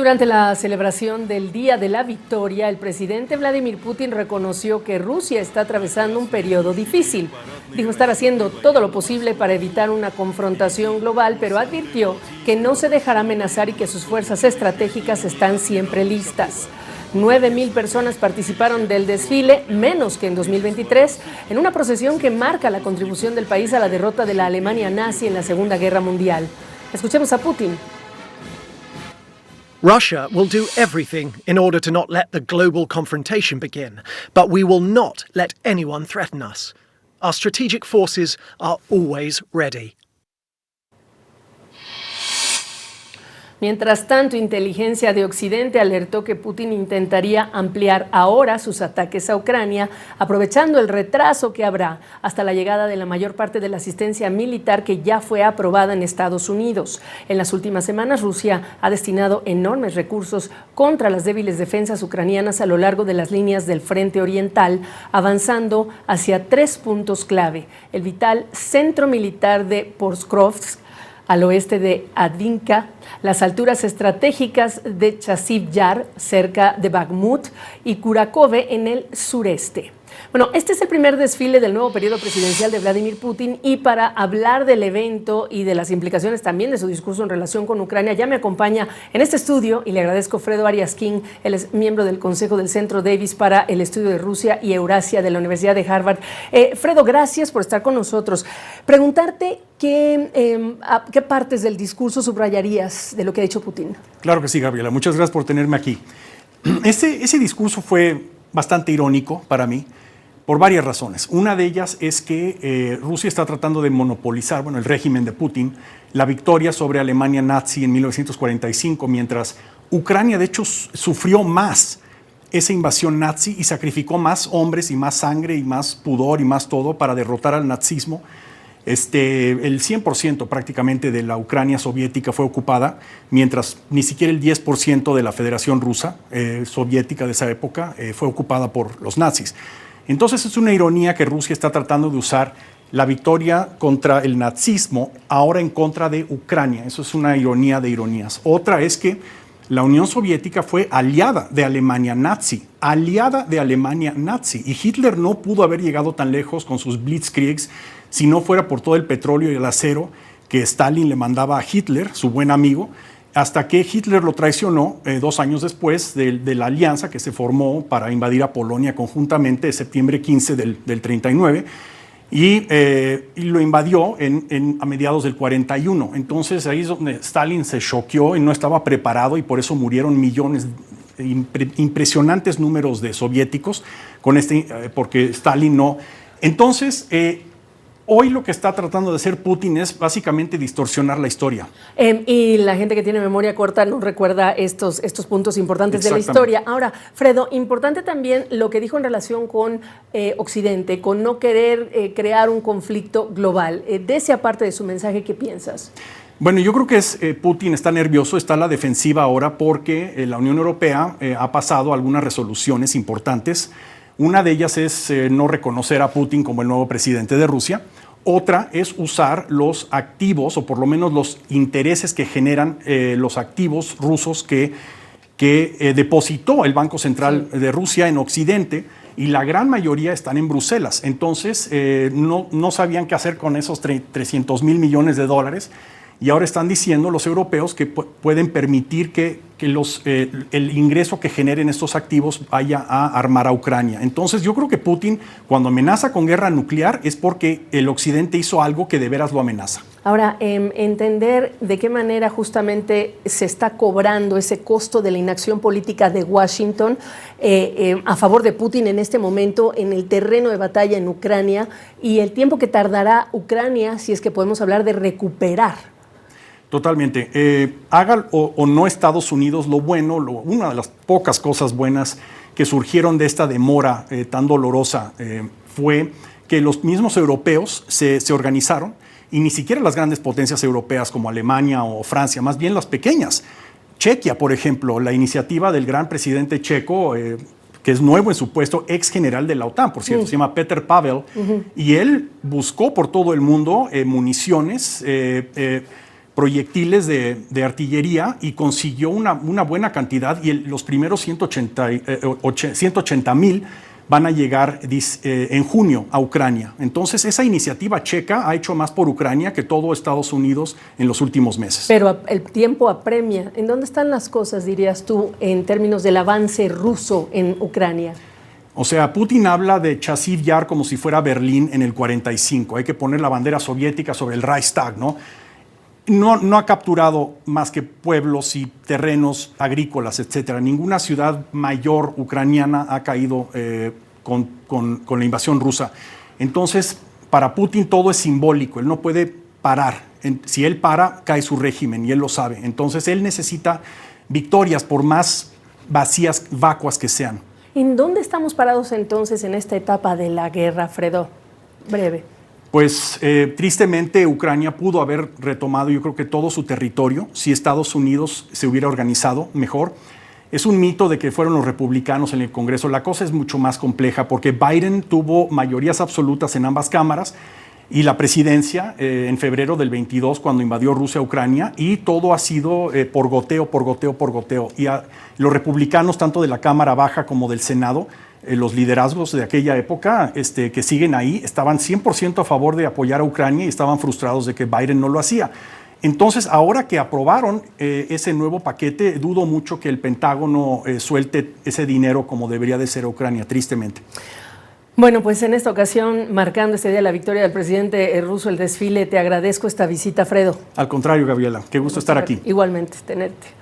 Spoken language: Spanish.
Durante la celebración del Día de la Victoria, el presidente Vladimir Putin reconoció que Rusia está atravesando un periodo difícil. Dijo estar haciendo todo lo posible para evitar una confrontación global, pero advirtió que no se dejará amenazar y que sus fuerzas estratégicas están siempre listas. 9,000 personas participaron del desfile, menos que en 2023, en una procesión que marca la contribución del país a la derrota de la Alemania nazi en la Segunda Guerra Mundial. Escuchemos a Putin. Russia will do everything in order to not let the global confrontation begin, but we will not let anyone threaten us. Our strategic forces are always ready. Mientras tanto, inteligencia de Occidente alertó que Putin intentaría ampliar ahora sus ataques a Ucrania, aprovechando el retraso que habrá hasta la llegada de la mayor parte de la asistencia militar que ya fue aprobada en Estados Unidos. En las últimas semanas, Rusia ha destinado enormes recursos contra las débiles defensas ucranianas a lo largo de las líneas del frente oriental, avanzando hacia 3 puntos clave: el vital centro militar de Pokrovsk, al oeste de Avdiivka, las alturas estratégicas de Chasiv Yar, cerca de Bakhmut, y Kurakove en el sureste. Bueno, este es el primer desfile del nuevo periodo presidencial de Vladimir Putin, y para hablar del evento y de las implicaciones también de su discurso en relación con Ucrania, ya me acompaña en este estudio, y le agradezco, Fredo Arias King. Él es miembro del Consejo del Centro Davis para el Estudio de Rusia y Eurasia de la Universidad de Harvard. Fredo, gracias por estar con nosotros. Preguntarte qué partes del discurso subrayarías de lo que ha dicho Putin. Claro que sí, Gabriela. Muchas gracias por tenerme aquí. Ese discurso fue bastante irónico para mí, por varias razones. Una de ellas es que Rusia está tratando de monopolizar, el régimen de Putin, la victoria sobre Alemania nazi en 1945, mientras Ucrania, de hecho, sufrió más esa invasión nazi y sacrificó más hombres y más sangre y más pudor y más todo para derrotar al nazismo. El 100% prácticamente de la Ucrania soviética fue ocupada, mientras ni siquiera el 10% de la Federación Rusa soviética de esa época fue ocupada por los nazis. Entonces es una ironía que Rusia está tratando de usar la victoria contra el nazismo ahora en contra de Ucrania. Eso es una ironía de ironías. Otra es que la Unión Soviética fue aliada de Alemania nazi, y Hitler no pudo haber llegado tan lejos con sus blitzkriegs si no fuera por todo el petróleo y el acero que Stalin le mandaba a Hitler, su buen amigo, hasta que Hitler lo traicionó 2 años después de la alianza que se formó para invadir a Polonia conjuntamente, de septiembre 15 del 39, y lo invadió a mediados del 41. Entonces ahí es donde Stalin se choqueó y no estaba preparado, y por eso murieron millones, impresionantes números de soviéticos, porque Stalin no. Entonces, hoy lo que está tratando de hacer Putin es básicamente distorsionar la historia. Y la gente que tiene memoria corta no recuerda estos puntos importantes de la historia. Ahora, Fredo, importante también lo que dijo en relación con Occidente, con no querer crear un conflicto global. De esa parte de su mensaje, ¿qué piensas? Bueno, yo creo que Putin está nervioso, está a la defensiva ahora porque la Unión Europea ha pasado algunas resoluciones importantes. Una de ellas es no reconocer a Putin como el nuevo presidente de Rusia. Otra es usar los activos, o por lo menos los intereses que generan los activos rusos que depositó el Banco Central de Rusia en Occidente, y la gran mayoría están en Bruselas. Entonces no sabían qué hacer con esos 300,000 millones de dólares. Y ahora están diciendo los europeos que pueden permitir que el ingreso que generen estos activos vaya a armar a Ucrania. Entonces yo creo que Putin, cuando amenaza con guerra nuclear, es porque el Occidente hizo algo que de veras lo amenaza. Ahora, entender de qué manera justamente se está cobrando ese costo de la inacción política de Washington a favor de Putin en este momento en el terreno de batalla en Ucrania, y el tiempo que tardará Ucrania, si es que podemos hablar de recuperar. Totalmente. Haga o no Estados Unidos, una de las pocas cosas buenas que surgieron de esta demora tan dolorosa fue que los mismos europeos se organizaron, y ni siquiera las grandes potencias europeas como Alemania o Francia, más bien las pequeñas. Chequia, por ejemplo, la iniciativa del gran presidente checo, que es nuevo en su puesto, ex general de la OTAN, por cierto, se llama Petr Pavel, y él buscó por todo el mundo municiones, proyectiles de artillería y consiguió una buena cantidad y los primeros 180,000 van a llegar en junio a Ucrania. Entonces, esa iniciativa checa ha hecho más por Ucrania que todo Estados Unidos en los últimos meses. Pero el tiempo apremia. ¿En dónde están las cosas, dirías tú, en términos del avance ruso en Ucrania? O sea, Putin habla de Chasiv Yar como si fuera Berlín en el 45. Hay que poner la bandera soviética sobre el Reichstag, ¿no? No ha capturado más que pueblos y terrenos agrícolas, etcétera. Ninguna ciudad mayor ucraniana ha caído con la invasión rusa. Entonces, para Putin todo es simbólico. Él no puede parar. Si él para, cae su régimen y él lo sabe. Entonces, él necesita victorias por más vacías, vacuas que sean. ¿En dónde estamos parados entonces en esta etapa de la guerra, Fredo? Breve. Pues tristemente Ucrania pudo haber retomado, yo creo que todo su territorio si Estados Unidos se hubiera organizado mejor. Es un mito de que fueron los republicanos en el Congreso. La cosa es mucho más compleja porque Biden tuvo mayorías absolutas en ambas cámaras y la presidencia en febrero del 22 cuando invadió Rusia a Ucrania y todo ha sido por goteo. Y los republicanos, tanto de la Cámara Baja como del Senado, los liderazgos de aquella época que siguen ahí estaban 100% a favor de apoyar a Ucrania y estaban frustrados de que Biden no lo hacía. Entonces, ahora que aprobaron ese nuevo paquete, dudo mucho que el Pentágono suelte ese dinero como debería de ser a Ucrania, tristemente. Bueno, pues en esta ocasión, marcando este día de la victoria del presidente ruso, el desfile, te agradezco esta visita, Fredo. Al contrario, Gabriela, qué gusto estar aquí. Igualmente, tenerte.